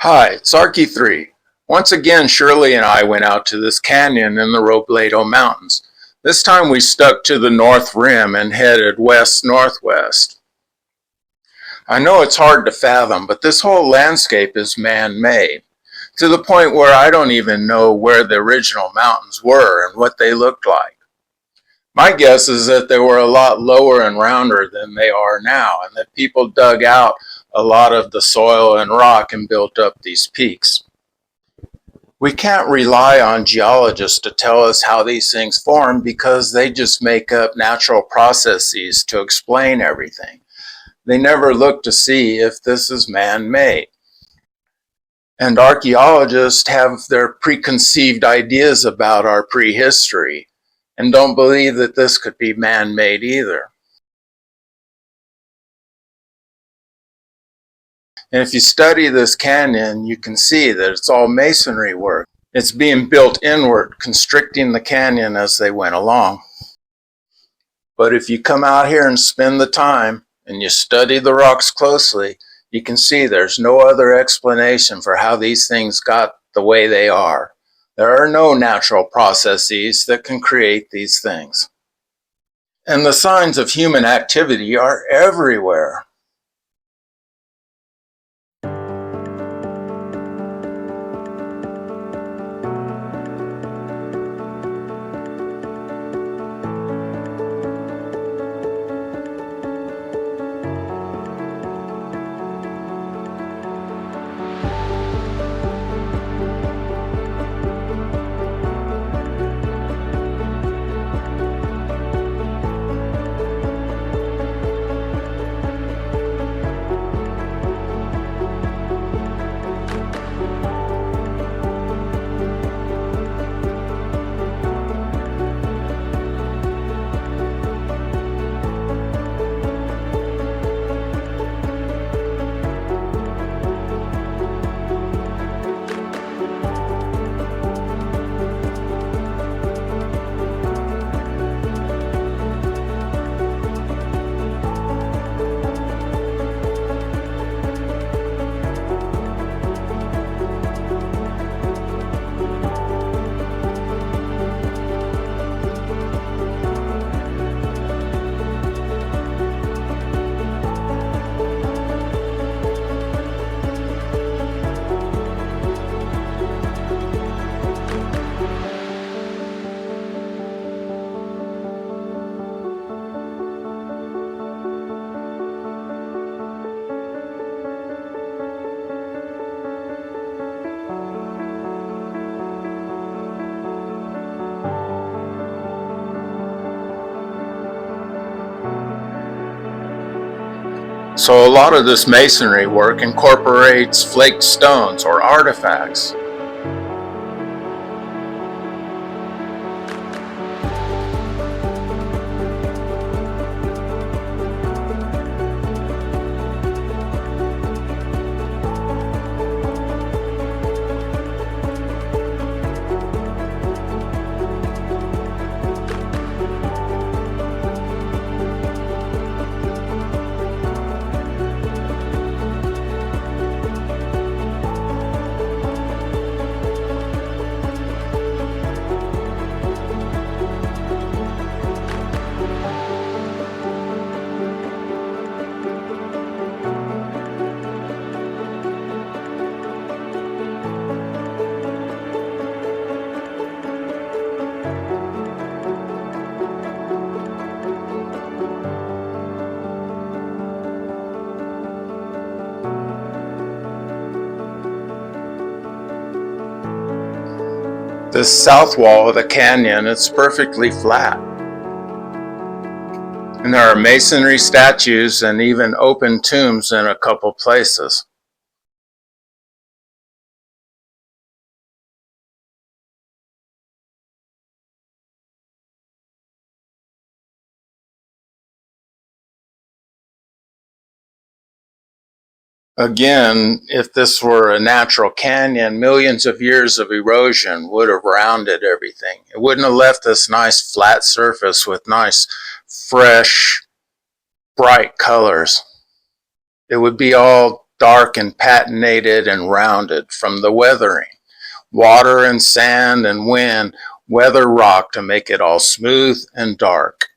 Hi, it's Arky3. Once again, Shirley and I went out to this canyon in the Robledo Mountains. This time we stuck to the north rim and headed west-northwest. I know it's hard to fathom, but this whole landscape is man-made, to the point where I don't even know where the original mountains were and what they looked like. My guess is that they were a lot lower and rounder than they are now, and that people dug out a lot of the soil and rock and built up these peaks. We can't rely on geologists to tell us how these things form because they just make up natural processes to explain everything. They never look to see if this is man-made. And archaeologists have their preconceived ideas about our prehistory and don't believe that this could be man-made either. And if you study this canyon, you can see that it's all masonry work. It's being built inward, constricting the canyon as they went along. But if you come out here and spend the time and you study the rocks closely, you can see there's no other explanation for how these things got the way they are. There are no natural processes that can create these things. And the signs of human activity are everywhere. So a lot of this masonry work incorporates flaked stones or artifacts. This south wall of the canyon is perfectly flat. And there are masonry statues and even open tombs in a couple places. Again, if this were a natural canyon, millions of years of erosion would have rounded everything. It wouldn't have left this nice flat surface with nice, fresh, bright colors. It would be all dark and patinated and rounded from the weathering. Water and sand and wind weather rock to make it all smooth and dark.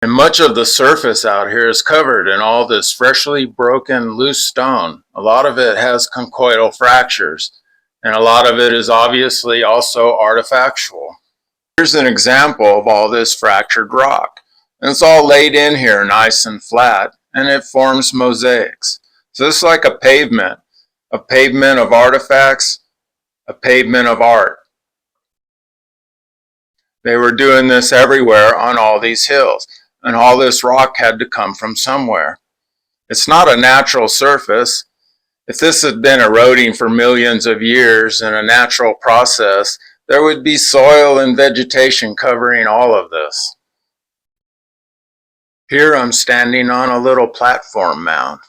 And much of the surface out here is covered in all this freshly broken loose stone. A lot of it has conchoidal fractures, and a lot of it is obviously also artifactual. Here's an example of all this fractured rock. And it's all laid in here nice and flat, and it forms mosaics. So it's like a pavement of artifacts, a pavement of art. They were doing this everywhere on all these hills, and all this rock had to come from somewhere. It's not a natural surface. If this had been eroding for millions of years in a natural process, there would be soil and vegetation covering all of this. Here I'm standing on a little platform mound.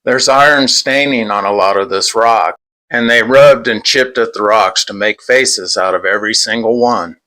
There's iron staining on a lot of this rock, and they rubbed and chipped at the rocks to make faces out of every single one.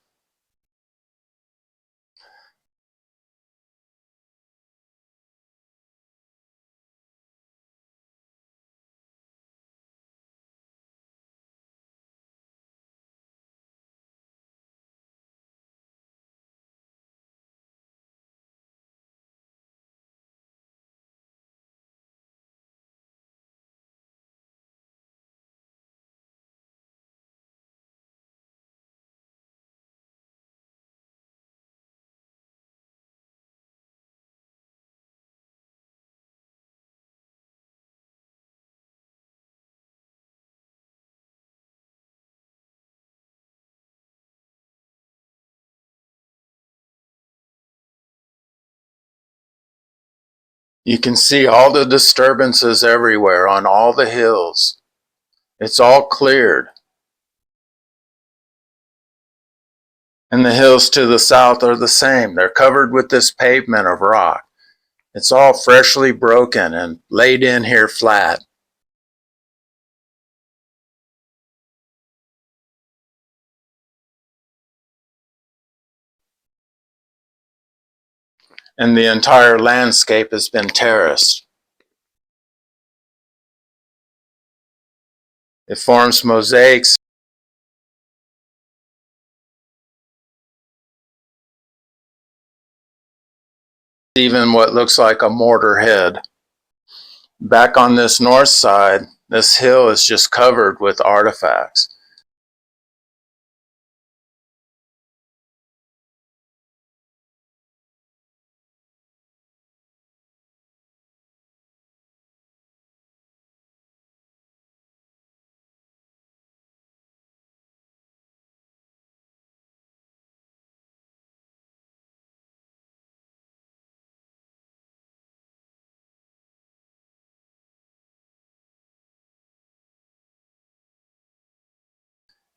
You can see all the disturbances everywhere on all the hills. It's all cleared. And the hills to the south are the same. They're covered with this pavement of rock. It's all freshly broken and laid in here flat. And the entire landscape has been terraced. It forms mosaics. Even what looks like a mortar head. Back on this north side, this hill is just covered with artifacts.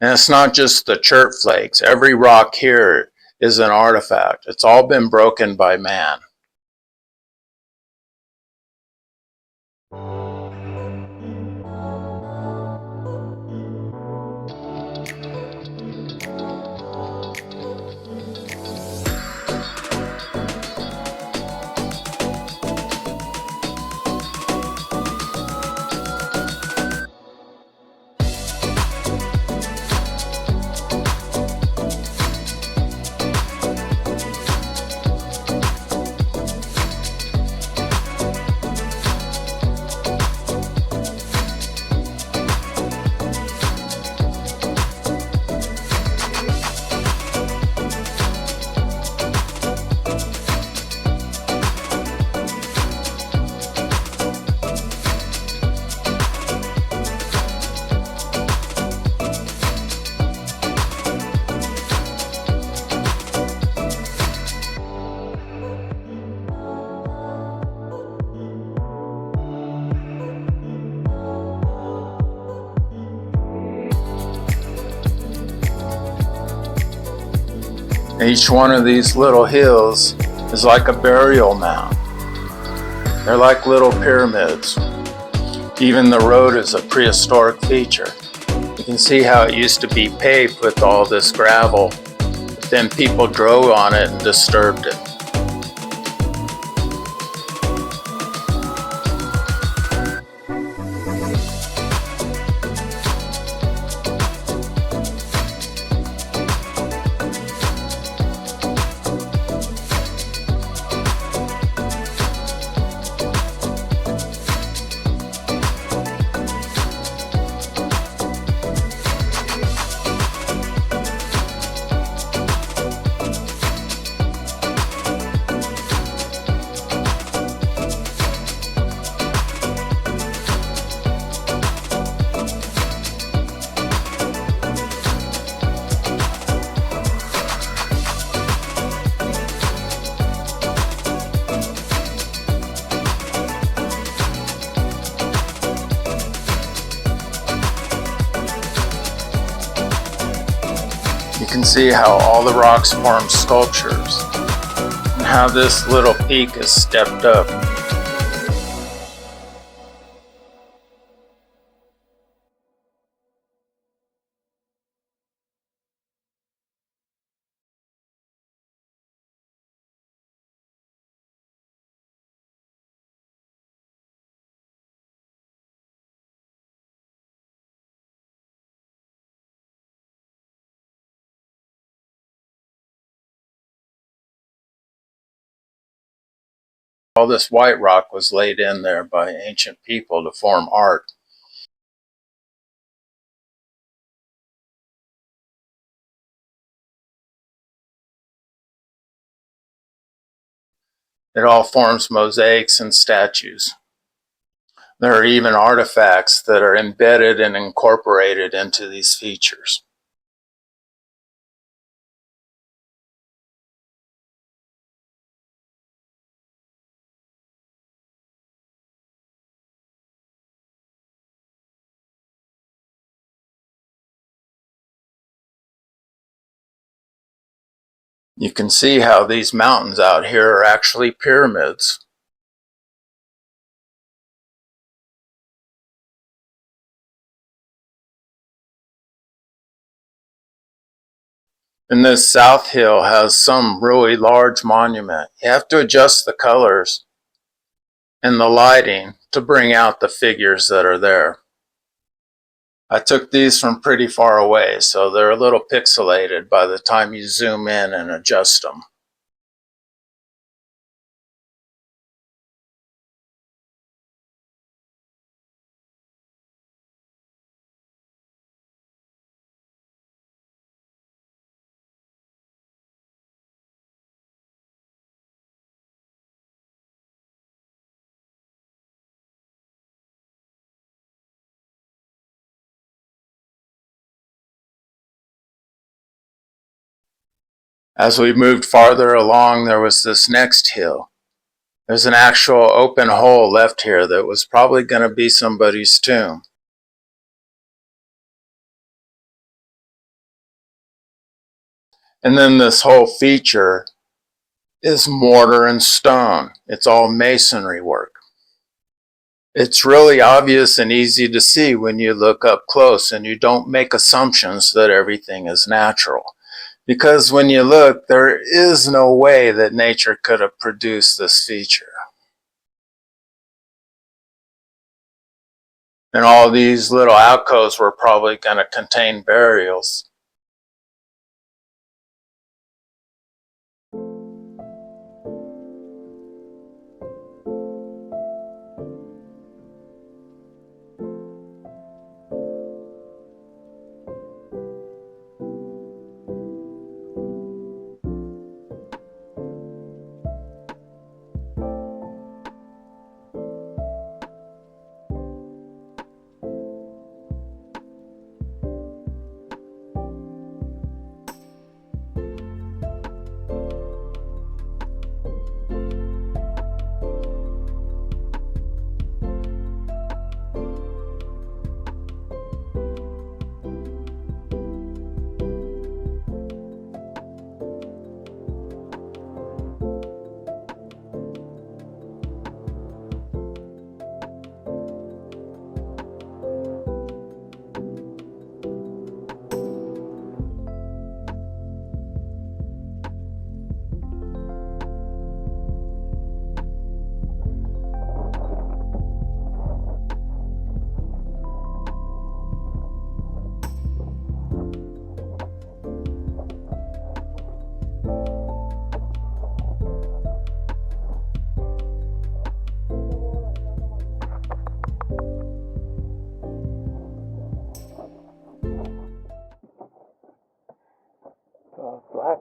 And it's not just the chert flakes. Every rock here is an artifact. It's all been broken by man. Each one of these little hills is like a burial mound. They're like little pyramids. Even the road is a prehistoric feature. You can see how it used to be paved with all this gravel, but then people drove on it and disturbed it. You can see how all the rocks form sculptures and how this little peak is stepped up. All this white rock was laid in there by ancient people to form art. It all forms mosaics and statues. There are even artifacts that are embedded and incorporated into these features. You can see how these mountains out here are actually pyramids. And this south hill has some really large monument. You have to adjust the colors and the lighting to bring out the figures that are there. I took these from pretty far away, so they're a little pixelated by the time you zoom in and adjust them. As we moved farther along, there was this next hill. There's an actual open hole left here that was probably going to be somebody's tomb. And then this whole feature is mortar and stone. It's all masonry work. It's really obvious and easy to see when you look up close and you don't make assumptions that everything is natural. Because when you look, there is no way that nature could have produced this feature. And all these little alcoves were probably going to contain burials.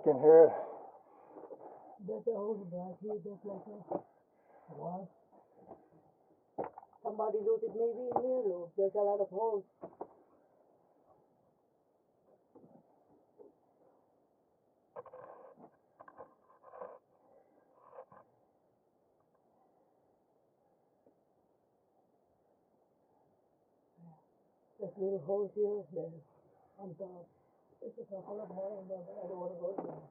can hear it. There's a hole back here, just like that. What? Somebody looted maybe in here, though. There's a lot of holes. There's little holes here, there, on top. There's a couple of more in there, but I don't want to go in there.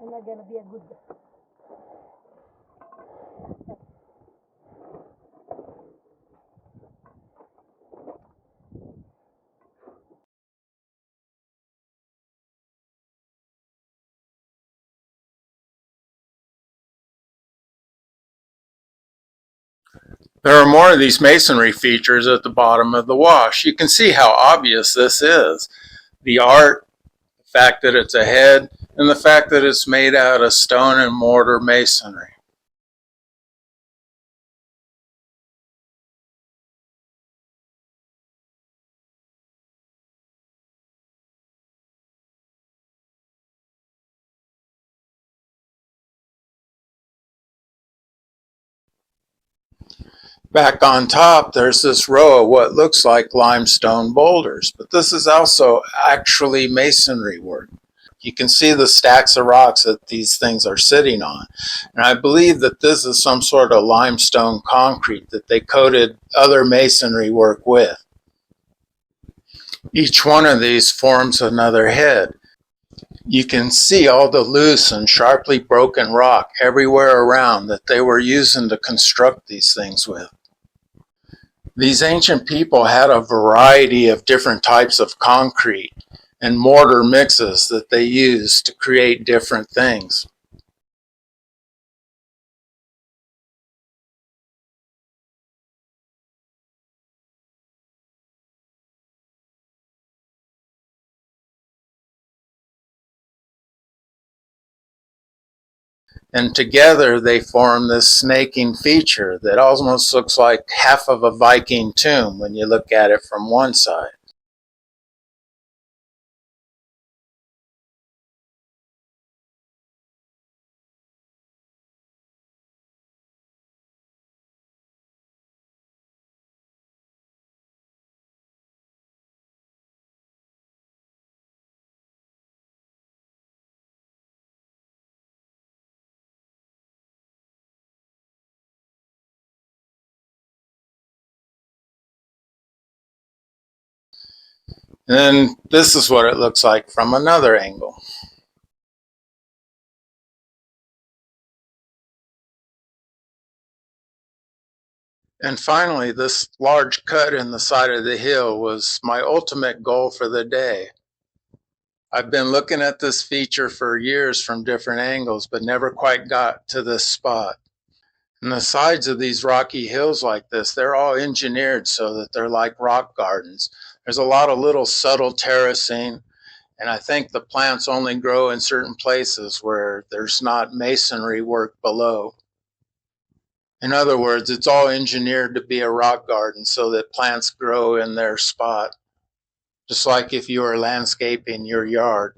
I'm not gonna be a good guy. There are more of these masonry features at the bottom of the wash. You can see how obvious this is. The art, the fact that it's a head, and the fact that it's made out of stone and mortar masonry. Back on top, there's this row of what looks like limestone boulders, but this is also actually masonry work. You can see the stacks of rocks that these things are sitting on. And I believe that this is some sort of limestone concrete that they coated other masonry work with. Each one of these forms another head. You can see all the loose and sharply broken rock everywhere around that they were using to construct these things with. These ancient people had a variety of different types of concrete and mortar mixes that they used to create different things. And together they form this snaking feature that almost looks like half of a Viking tomb when you look at it from one side. And then this is what it looks like from another angle. And finally, this large cut in the side of the hill was my ultimate goal for the day. I've been looking at this feature for years from different angles, but never quite got to this spot. And the sides of these rocky hills like this, they're all engineered so that they're like rock gardens. There's a lot of little subtle terracing, and I think the plants only grow in certain places where there's not masonry work below. In other words, it's all engineered to be a rock garden so that plants grow in their spot, just like if you were landscaping your yard.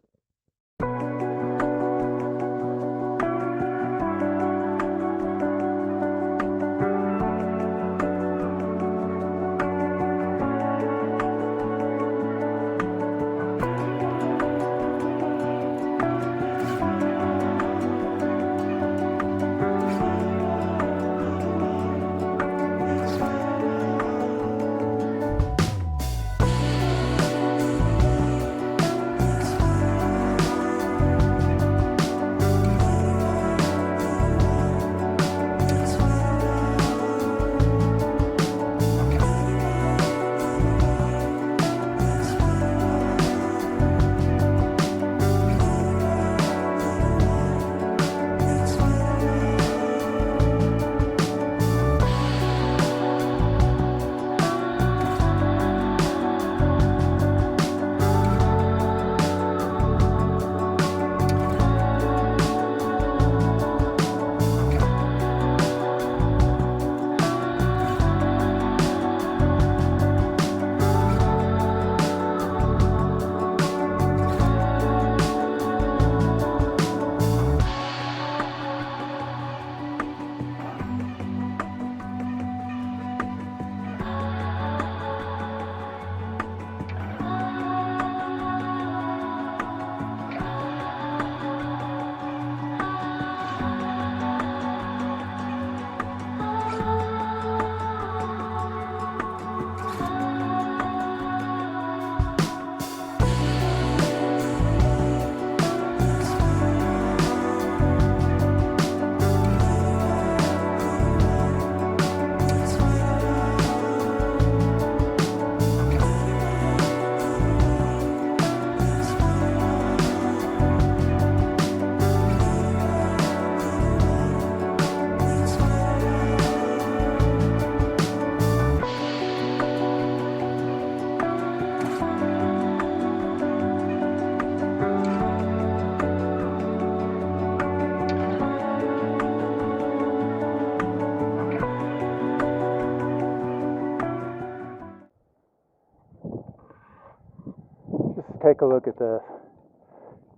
a look at this.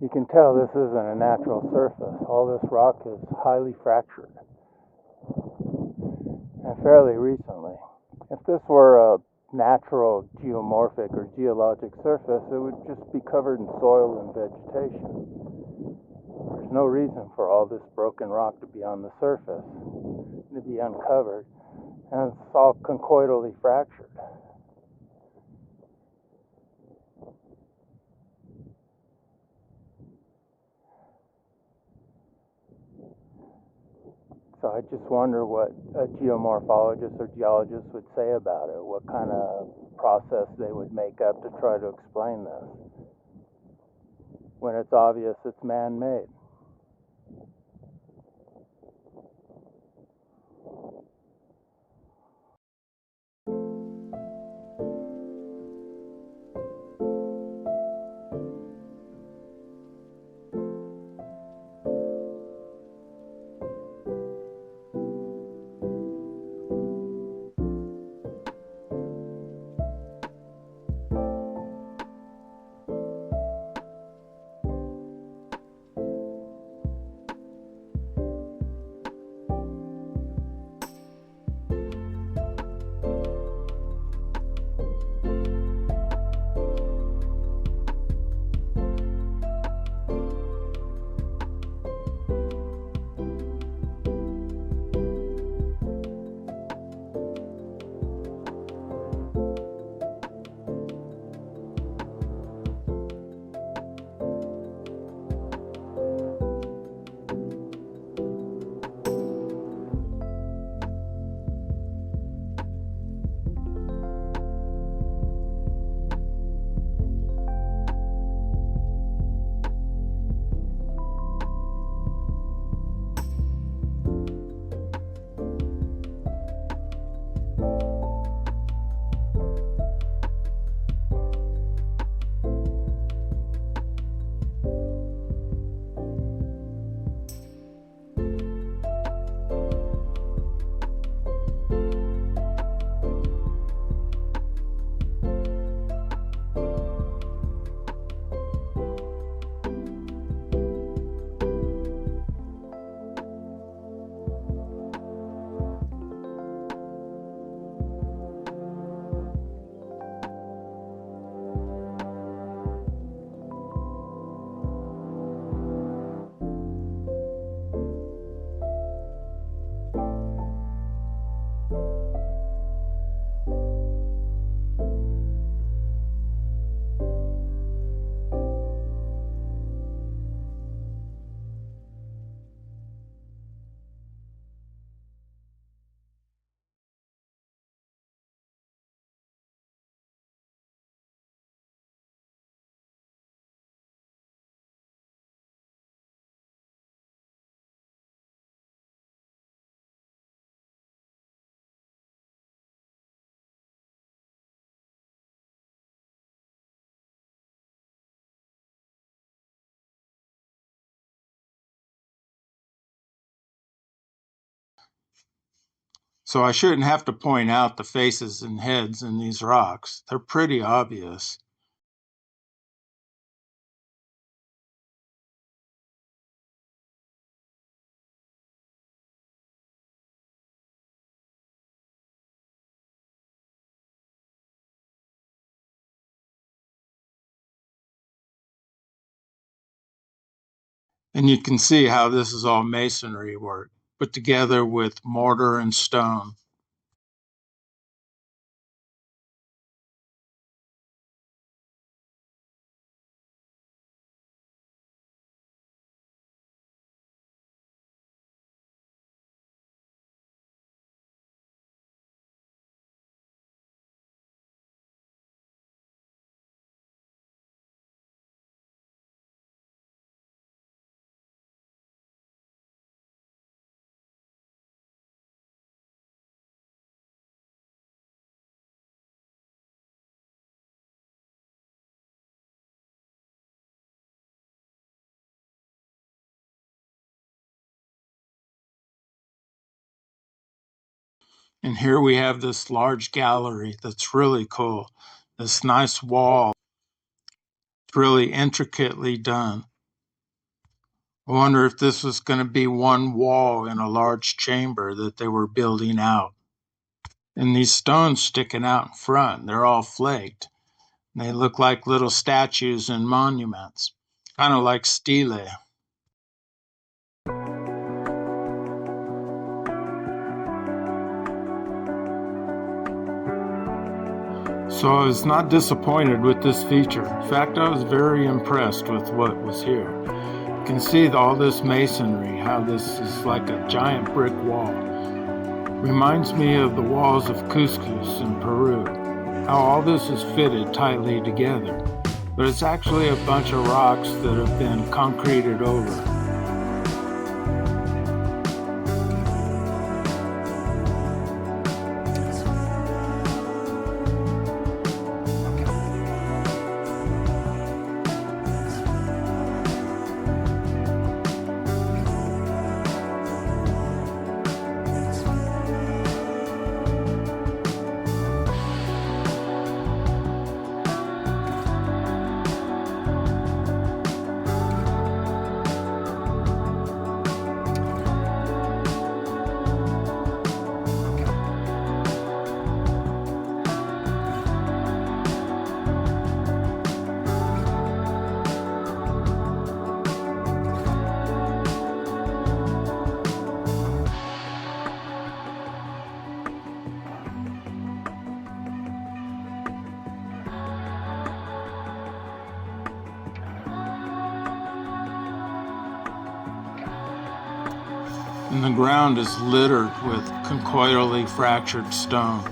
You can tell this isn't a natural surface. All this rock is highly fractured, and fairly recently. If this were a natural geomorphic or geologic surface, it would just be covered in soil and vegetation. There's no reason for all this broken rock to be on the surface, to be uncovered, and it's all conchoidally fractured. So I just wonder what a geomorphologist or geologist would say about it, what kind of process they would make up to try to explain this, when it's obvious it's man-made. So I shouldn't have to point out the faces and heads in these rocks. They're pretty obvious. And you can see how this is all masonry work, put together with mortar and stone. And here we have this large gallery that's really cool. This nice wall. It's really intricately done. I wonder if this was going to be one wall in a large chamber that they were building out. And these stones sticking out in front, they're all flaked. They look like little statues and monuments, kind of like stele. So I was not disappointed with this feature. In fact, I was very impressed with what was here. You can see all this masonry, how this is like a giant brick wall. Reminds me of the walls of Cusco in Peru, how all this is fitted tightly together. But it's actually a bunch of rocks that have been concreted over. And the ground is littered with conchoidally fractured stone.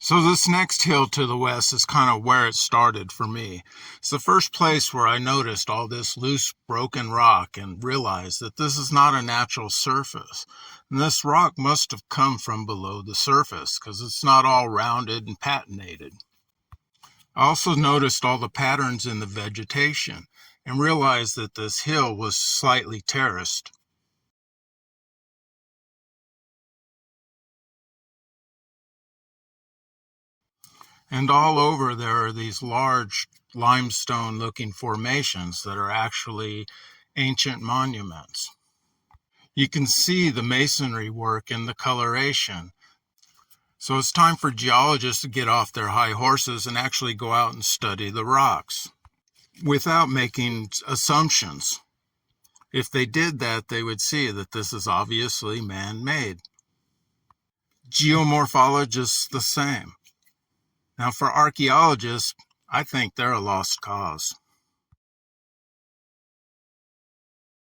So this next hill to the west is kind of where it started for me. It's the first place where I noticed all this loose, broken rock and realized that this is not a natural surface. And this rock must have come from below the surface because it's not all rounded and patinated. I also noticed all the patterns in the vegetation and realized that this hill was slightly terraced. And all over there are these large limestone-looking formations that are actually ancient monuments. You can see the masonry work and the coloration. So it's time for geologists to get off their high horses and actually go out and study the rocks without making assumptions. If they did that, they would see that this is obviously man-made. Geomorphologists the same. Now, for archaeologists, I think they're a lost cause.